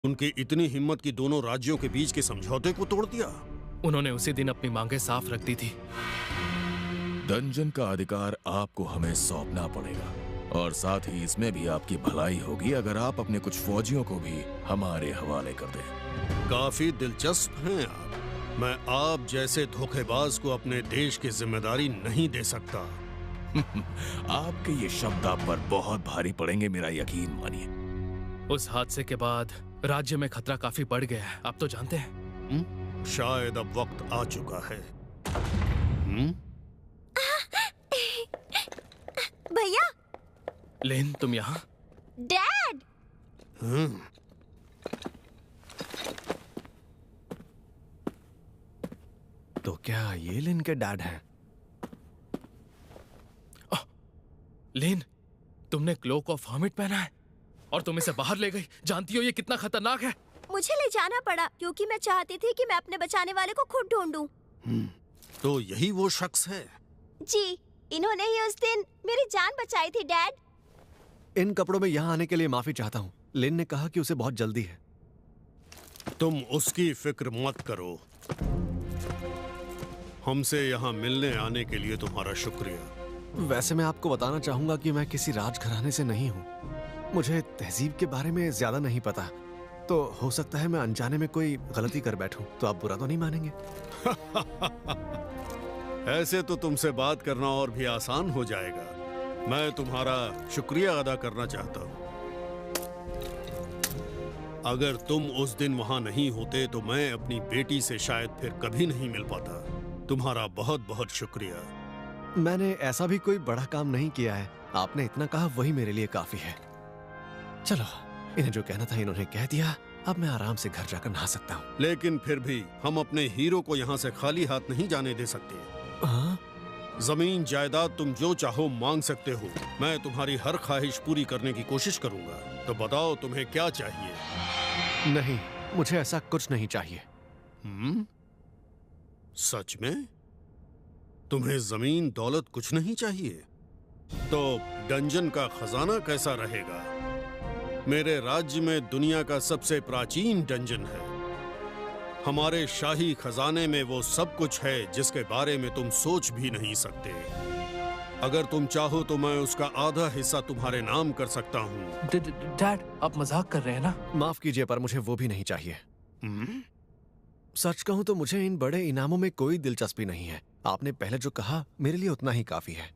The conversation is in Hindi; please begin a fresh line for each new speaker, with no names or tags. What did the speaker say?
उनकी इतनी हिम्मत की दोनों राज्यों के बीच के समझौते को तोड़ दिया।
उन्होंने उसी दिन अपनी मांगें साफ रख दी थी।
डंजन का अधिकार आपको हमें सौंपना पड़ेगा, और साथ ही इसमें भी आपकी भलाई होगी अगर आप अपने कुछ फौजियों को भी हमारे हवाले कर दें।
काफी दिलचस्प हैं आप। मैं आप जैसे धोखेबाज को अपने देश की जिम्मेदारी नहीं दे सकता।
आपके ये शब्द आप पर बहुत भारी पड़ेंगे, मेरा यकीन मानिए।
उस हादसे के बाद राज्य में खतरा काफी बढ़ गया है, आप तो जानते हैं।
शायद अब वक्त आ चुका है।
भैया।
लेन, तुम यहाँ?
डैड।
तो क्या ये लिन के डैड हैं?
लेन, तुमने क्लोक ऑफ हर्मिट पहना है और तुम इसे बाहर ले गई। जानती हो ये कितना खतरनाक है?
मुझे ले जाना पड़ा क्योंकि मैं चाहती थी कि मैं अपने बचाने वाले को खुद ढूंढूं।
तो यही वो शख्स है?
जी, इन्होंने ही उस दिन मेरी जान बचाई थी डैड।
इन कपड़ों में यहाँ आने के लिए माफी चाहता हूँ। लिन ने कहा कि उसे बहुत जल्दी है।
तुम उसकी फिक्र मत करो। हमसे यहाँ मिलने आने के लिए तुम्हारा शुक्रिया।
वैसे मैं आपको बताना चाहूंगा कि मैं किसी राजघराने से नहीं हूँ। मुझे तहजीब के बारे में ज्यादा नहीं पता, तो हो सकता है मैं अनजाने में कोई गलती कर बैठूं। तो आप बुरा तो नहीं मानेंगे?
ऐसे तो तुमसे बात करना और भी आसान हो जाएगा। मैं तुम्हारा शुक्रिया अदा करना चाहता हूँ। अगर तुम उस दिन वहां नहीं होते तो मैं अपनी बेटी से शायद फिर कभी नहीं मिल पाता। तुम्हारा बहुत बहुत शुक्रिया।
मैंने ऐसा भी कोई बड़ा काम नहीं किया है। आपने इतना कहा वही मेरे लिए काफी है। चलो, इन्हें जो कहना था इन्होंने कह दिया। अब मैं आराम से घर जाकर नहा सकता हूँ।
लेकिन फिर भी हम अपने हीरो को यहाँ से खाली हाथ नहीं जाने दे सकते। जमीन जायदाद तुम जो चाहो मांग सकते हो। मैं तुम्हारी हर ख्वाहिश पूरी करने की कोशिश करूंगा। तो बताओ तुम्हें क्या चाहिए?
नहीं, मुझे ऐसा कुछ नहीं चाहिए।
सच में? तुम्हें जमीन दौलत कुछ नहीं चाहिए? तो डंजन का खजाना कैसा रहेगा? मेरे राज्य में दुनिया का सबसे प्राचीन डंजन है। हमारे शाही खजाने में वो सब कुछ है जिसके बारे में तुम सोच भी नहीं सकते। अगर तुम चाहो तो मैं उसका आधा हिस्सा तुम्हारे नाम कर सकता हूँ।
डैड, आप मजाक कर रहे हैं ना?
माफ कीजिए, पर मुझे वो भी नहीं चाहिए। सच कहूं तो मुझे इन बड़े इनामों में कोई दिलचस्पी नहीं है। आपने पहले जो कहा मेरे लिए उतना ही काफी है।